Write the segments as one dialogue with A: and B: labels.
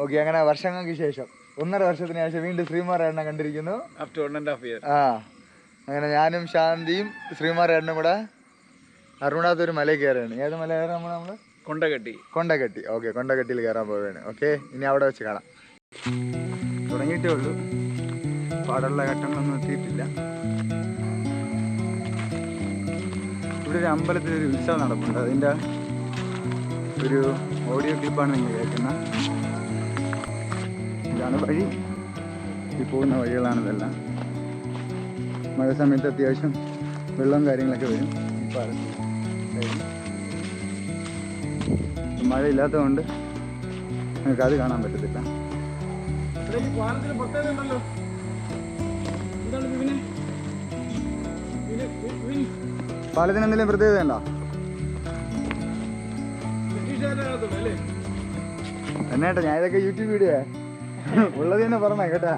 A: Okay, അങ്ങനെ വർഷങ്ങൾക്ക് ശേഷം 1.5 വർഷത്തിന് ശേഷം വീണ്ടും ശ്രീമാരേണ്ണ കണ്ടിരിക്കുന്നു.
B: After 1.5 years.
A: അങ്ങനെ ഞാനും ശാന്തിയും ശ്രീമാരേണ്ണനും കൂടെ അരുണാത്തൊരു മലയിൽ കയറുകയാണ്. ഏത് മല കയറാൻ നമ്മള്? കൊണ്ടകെട്ടി. ഓക്കെ, കൊണ്ടകെട്ടിയിൽ കയറാൻ പോവുകയാണ്. ഓക്കെ, ഇനി അവിടെ വെച്ച് കാണാം. തുടങ്ങിയിട്ടേ ഉള്ളൂ, പാടുള്ള ഘട്ടങ്ങളൊന്നും എത്തിയിട്ടില്ല. ഇവിടെ ഒരു അമ്പലത്തിലൊരു ഉത്സവം നടക്കുന്നുണ്ട്. അതിൻ്റെ ഒരു ഓഡിയോ ക്ലിപ്പാണ് നിങ്ങൾ കേൾക്കുന്നത്. ഇതാണ് വഴി, ഈ പോകുന്ന വഴികളാണിതെല്ലാം. മഴ സമയത്ത് അത്യാവശ്യം വെള്ളവും കാര്യങ്ങളൊക്കെ വരും. മഴ ഇല്ലാത്തതുകൊണ്ട് നിങ്ങൾക്ക് അത് കാണാൻ പറ്റത്തില്ല. പാലത്തിന് എന്തെങ്കിലും പ്രത്യേകത ഉണ്ടോ? എന്നേട്ടാ, ഞാൻ ഇതൊക്കെ യൂട്യൂബ് വീഡിയോ ഉള്ളത് തന്നെ പറഞ്ഞേ കേട്ടാ.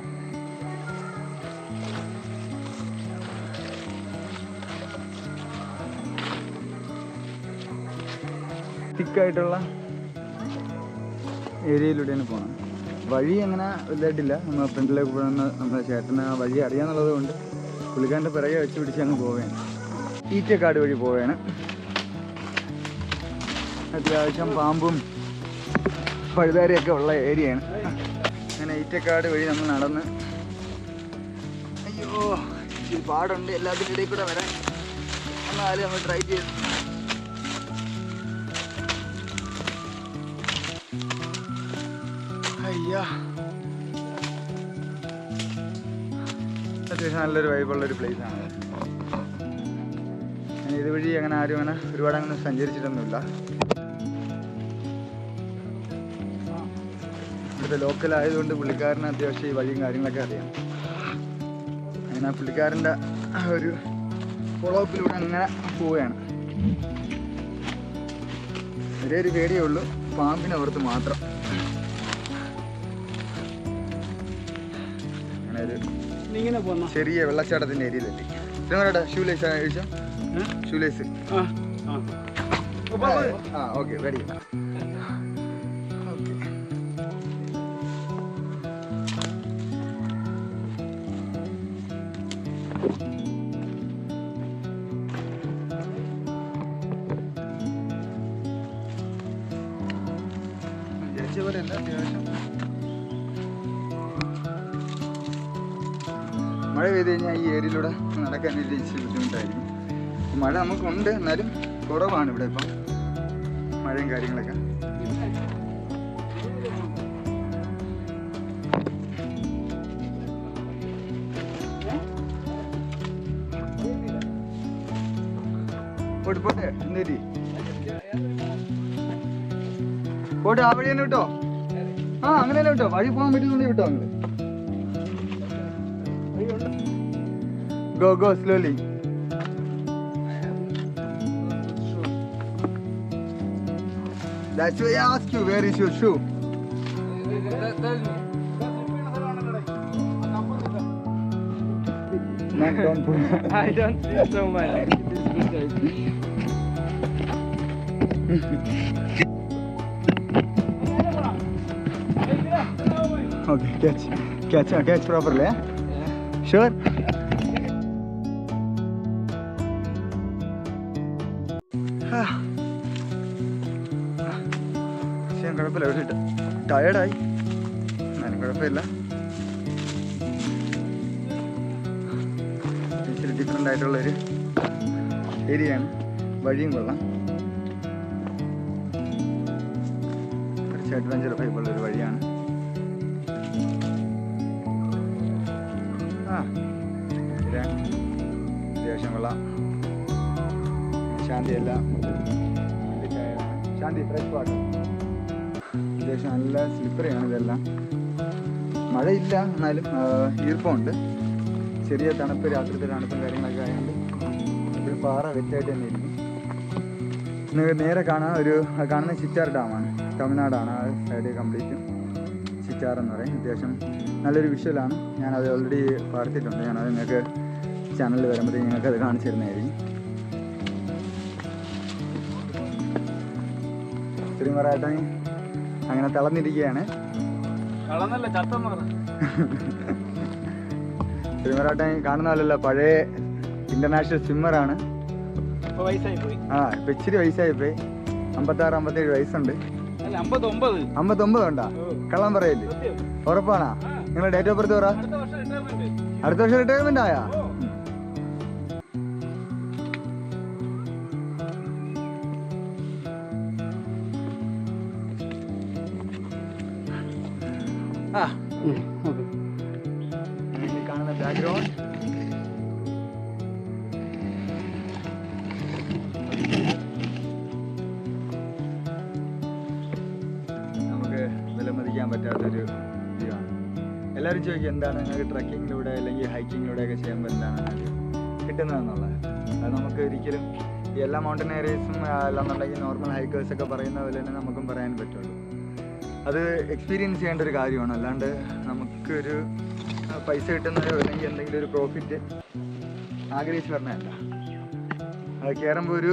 A: തിക്കായിട്ടുള്ള ഏരിയയിലൂടെയാണ് പോകണം. വഴി അങ്ങനെ വലുതായിട്ടില്ല. നമ്മൾ ഫ്രണ്ടിലേക്ക് പോകുന്ന നമ്മുടെ ചേട്ടന് ആ വഴി അറിയാന്നുള്ളത് കൊണ്ട് പുള്ളിക്കാരൻ്റെ പിറകെ വെച്ച് പിടിച്ച് അങ്ങ് പോവുകയാണ്. ഈറ്റക്കാട് വഴി പോവുകയാണ്. അത്യാവശ്യം പാമ്പും പഴുതാരിയൊക്കെ ഉള്ള ഏരിയയാണ്. അങ്ങനെ ഈറ്റക്കാട് വഴി നമ്മൾ നടന്ന്, അയ്യോ ഈ പാടുണ്ട് എല്ലാത്തിൻ്റെ ഇടയിൽ കൂടെ വരാൻ. എന്നാലും നമ്മൾ ട്രൈ ചെയ്തു. അയ്യാ, അത്യാവശ്യം നല്ലൊരു വൈബുള്ളൊരു പ്ലേസാണ്. ഇതുവഴി അങ്ങനെ ആരും അങ്ങനെ ഒരുപാട് അങ്ങനെ സഞ്ചരിച്ചിട്ടൊന്നുമില്ല. ഇവിടുത്തെ ലോക്കലായതുകൊണ്ട് പുള്ളിക്കാരന് അത്യാവശ്യം ഈ വഴിയും കാര്യങ്ങളൊക്കെ അറിയാം. അങ്ങനെ ആ പുള്ളിക്കാരൻ്റെ ഒരു ഫോളോ അപ്പിലൂടെ അങ്ങനെ പോവുകയാണ്. ഒരേ ഒരു പേടിയേ ഉള്ളൂ, പാമ്പിനെ ഓർത്ത് മാത്രം. അങ്ങനെ ഒരു ചെറിയ വെള്ളച്ചാട്ടത്തിൻ്റെ ഏരിയയിലെത്തി. നിങ്ങളുടെ ഷൂലേസ് കഴിച്ചോ? Shoelace okay, ready. വിചാരിച്ച പോലെ അല്ല, അത്യാവശ്യം മഴ പെയ്ത് കഴിഞ്ഞാൽ ഈ ഏരിയയിലൂടെ നടക്കാൻ ഇച്ചിരി ബുദ്ധിമുട്ടായിരിക്കും. മഴ നമുക്കുണ്ട്, എന്നാലും കുറവാണ് ഇവിടെ ഇപ്പം മഴയും കാര്യങ്ങളൊക്കെ. പോട്ടെ എന്തേരി പോട്ടെ, ആ വഴി തന്നെ വിട്ടോ. അങ്ങനെ തന്നെ വിട്ടോ, വഴി പോകാൻ പറ്റുന്നുണ്ടെങ്കിൽ വിട്ടോ. നിങ്ങൾ go slowly. That's why I ask you, where is your shoe? Don't put it.
C: I don't think so much.
A: Okay, catch properly. Yeah? Sure. കുഴപ്പമില്ല, ഒരു ടയേർഡായി, എന്നാലും കുഴപ്പമില്ല. ഇച്ചിരി ഡിഫറെൻ്റ് ആയിട്ടുള്ളൊരു ഏരിയയാണ്. വഴിയും കൊള്ളാം, കുറച്ച് അഡ്വഞ്ചർ ടൈപ്പുള്ളൊരു വഴിയാണ്. അത്യാവശ്യം കൊള്ളാം. ശാന്തിയെല്ലാം ശാന്തി ഫ്രഷ് വാട്ടർ. അത്യാവശ്യം നല്ല സ്ലിപ്പറിയാണ് ഇതെല്ലാം. മഴയില്ല, എന്നാലും ഈർപ്പമുണ്ട്. ചെറിയ തണുപ്പ്, രാത്രിത്തെ തണുപ്പും കാര്യങ്ങളൊക്കെ ആയതുകൊണ്ട് ഒരു പാറ വെറ്റായിട്ട് തന്നെ ഇരിക്കും. നിങ്ങൾക്ക് നേരെ കാണുന്ന ചിറ്റാർ ഡാമാണ്. തമിഴ്നാടാണ് ആ സൈഡ് കംപ്ലീറ്റും ചിറ്റാർ എന്ന് പറയും. അത്യാവശ്യം നല്ലൊരു വിഷ്വലാണ്. ഞാനത് ഓൾറെഡി പകർത്തിയിട്ടുണ്ട്. ഞാനത് നിങ്ങൾക്ക് ചാനലിൽ വരുമ്പോഴത്തേക്ക് നിങ്ങൾക്കത് കാണിച്ചു തരുന്നതായിരിക്കും. ശ്രീമറാട്ടൻ അങ്ങനെ തളർന്നിരിക്കുകയാണ്. സ്വിമ്മറാട്ടൻ കാണുന്ന പോലല്ല, പഴയ ഇന്റർനാഷണൽ സ്വിമ്മറാണ്. ആ ഇപ്പൊ ഇച്ചിരി വയസ്സായി പോയി. 56-57 വയസ്സുണ്ട്. 59 ഉണ്ടാ? കള്ളം പറയല്ലേ? ഉറപ്പാണാ? നിങ്ങളെ ഡേറ്റ് ഓഫ് ബർത്ത് പറ. അടുത്ത വർഷം റിട്ടയർമെന്റ് ആയാ? കാണുന്ന ബാക്ക്ഗ്രൗണ്ട് നമുക്ക് വിലമതിക്കാൻ പറ്റാത്തൊരു വ്യൂ ആണ്. എല്ലാവരും ചോദിക്കും എന്താണ് നിങ്ങൾക്ക് ട്രക്കിങ്ങിലൂടെ അല്ലെങ്കിൽ ഹൈക്കിങ്ങിലൂടെ ഒക്കെ ചെയ്യുമ്പോൾ എന്താണ് കിട്ടുന്നതെന്നുള്ളത്. അത് നമുക്ക് ഒരിക്കലും ഈ എല്ലാ മൗണ്ടൻ ഏരിയസും അല്ലാന്നുണ്ടെങ്കിൽ നോർമൽ ഹൈക്കേഴ്സൊക്കെ പറയുന്ന പോലെ തന്നെ നമുക്കും പറയാൻ പറ്റുള്ളൂ. അത് എക്സ്പീരിയൻസ് ചെയ്യേണ്ട ഒരു കാര്യമാണ്. അല്ലാണ്ട് നമുക്കൊരു പൈസ കിട്ടുന്നൊരു അല്ലെങ്കിൽ എന്തെങ്കിലും ഒരു പ്രോഫിറ്റ് ആഗ്രഹിച്ച് പറഞ്ഞതല്ല. അത് കയറുമ്പോൾ ഒരു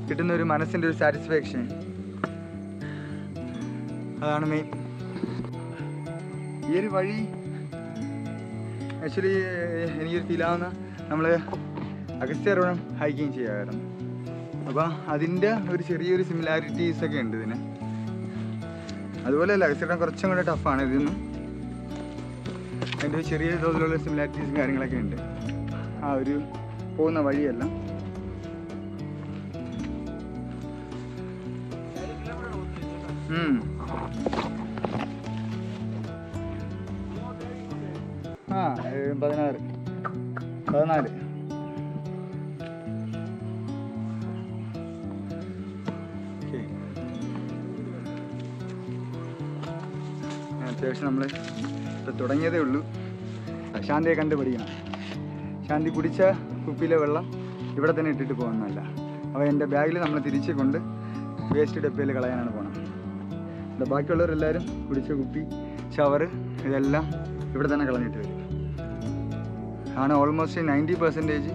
A: കിട്ടുന്ന ഒരു മനസ്സിൻ്റെ ഒരു സാറ്റിസ്ഫാക്ഷൻ, അതാണ് മെയിൻ. ഈ ഒരു വഴി ആക്ച്വലി എനിക്കൊരു ഫീലാവുന്ന നമ്മൾ അഗസ്ത്യാർകൂടം ഹൈക്കിങ് ചെയ്യാമായിരുന്നു. അപ്പോൾ അതിൻ്റെ ഒരു ചെറിയൊരു സിമിലാരിറ്റീസൊക്കെ ഉണ്ട് ഇതിന്. അതുപോലെയല്ല, അഗസ്ത്യാർകൂടം കുറച്ചും കൂടെ ടഫാണ് ഇതിന്നും. അതിൻ്റെ ചെറിയ തോതിലുള്ള സിമിലാരിറ്റീസും കാര്യങ്ങളൊക്കെ ഉണ്ട് ആ ഒരു പോകുന്ന വഴിയെല്ലാം. ആ 16 14 അത്യാവശ്യം നമ്മൾ ഇപ്പം തുടങ്ങിയതേ ഉള്ളൂ. ശാന്തിയെ കണ്ടുപിടിക്കണം. ശാന്തി കുടിച്ച കുപ്പിയിലെ വെള്ളം ഇവിടെ തന്നെ ഇട്ടിട്ട് പോകുന്നതല്ല. അപ്പോൾ എൻ്റെ ബാഗിൽ നമ്മൾ തിരിച്ച് കൊണ്ട് വേസ്റ്റ് ഡപ്പയിൽ കളയാനാണ് പോകുന്നത്. ഇവിടെ ബാക്കിയുള്ളവരെല്ലാവരും കുടിച്ച കുപ്പി, ഷവർ ഇതെല്ലാം ഇവിടെ തന്നെ കളഞ്ഞിട്ട് വരും. ആണ് ഓൾമോസ്റ്റ് 90%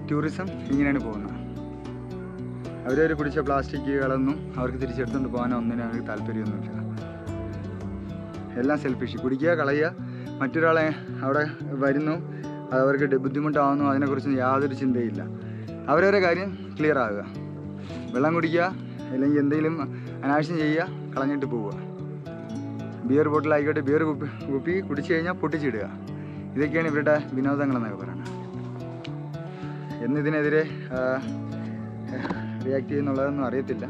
A: ടൂറിസം ഇങ്ങനെയാണ് പോകുന്നത്. അവരവർ കുടിച്ച പ്ലാസ്റ്റിക്കുകളൊന്നും അവർക്ക് തിരിച്ചെടുത്തുകൊണ്ട് പോകാനോ ഒന്നിനും അവർക്ക് താല്പര്യമൊന്നുമില്ല. എല്ലാം സെൽഫിഷ്. കുടിക്കുക, കളയുക, മറ്റൊരാളെ അവിടെ വരുന്നു, അത് അവർക്ക് ബുദ്ധിമുട്ടാവുന്നു, അതിനെക്കുറിച്ച് യാതൊരു ചിന്തയില്ല. അവരവരെ കാര്യം ക്ലിയർ ആകുക. വെള്ളം കുടിക്കുക, അല്ലെങ്കിൽ എന്തെങ്കിലും അനാവശ്യം ചെയ്യുക, കളഞ്ഞിട്ട് പോവുക. ബിയർ ബോട്ടിലായിക്കോട്ടെ, ബിയർ കുപ്പി കുടിച്ചു കഴിഞ്ഞാൽ പൊട്ടിച്ചിടുക. ഇതൊക്കെയാണ് ഇവരുടെ വിനോദങ്ങളെന്നൊക്കെ പറയുന്നത്. എന്നിതിനെതിരെ റിയാക്ട് ചെയ്യുന്നുള്ളതൊന്നും അറിയത്തില്ല.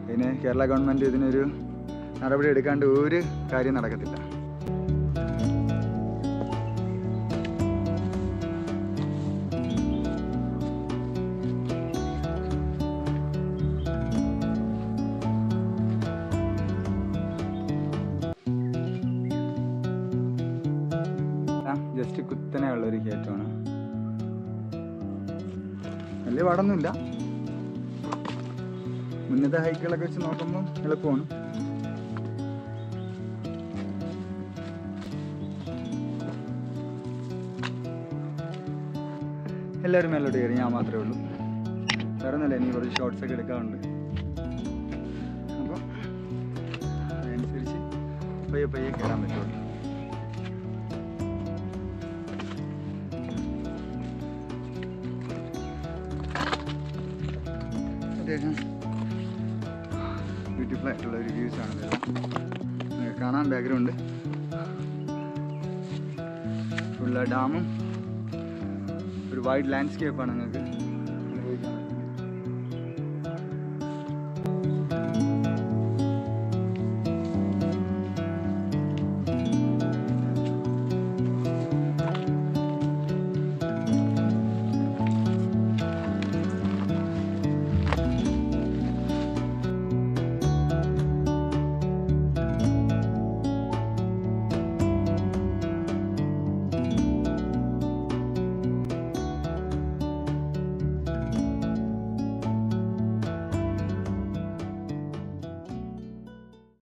A: ഇതിന് കേരള ഗവൺമെൻറ് ഇതിനൊരു നടപടി എടുക്കാണ്ട് ഒരു കാര്യം നടക്കത്തില്ല. ജസ്റ്റ് കുത്തനെ ഉള്ളൊരു കയറ്റമാണ്. വലിയ പാടൊന്നുമില്ല. മുന്നത്തെ ഹൈക്കുകളൊക്കെ വെച്ച് നോക്കുമ്പോൾ എളുപ്പമാണ്. എല്ലാവരും മേലോട്ട് കയറി, ഞാൻ മാത്രമേ ഉള്ളൂ. വേറെ ഒന്നുമില്ല, എനിക്ക് കുറച്ച് ഷോർട്സൊക്കെ എടുക്കാറുണ്ട്. അപ്പോൾ അതനുസരിച്ച് പയ്യെ പയ്യെ കയറാൻ പറ്റുള്ളൂ. അത്യാവശ്യം ബ്യൂട്ടിഫുൾ ആയിട്ടുള്ള ഒരു വ്യൂസാണ് ഇതെല്ലാം കാണാൻ. ബാക്ക്ഗ്രൗണ്ട് ഫുള്ള ഡാമും ഒരു വൈഡ് ലാൻഡ്സ്കേപ്പാണ് നിങ്ങൾക്ക്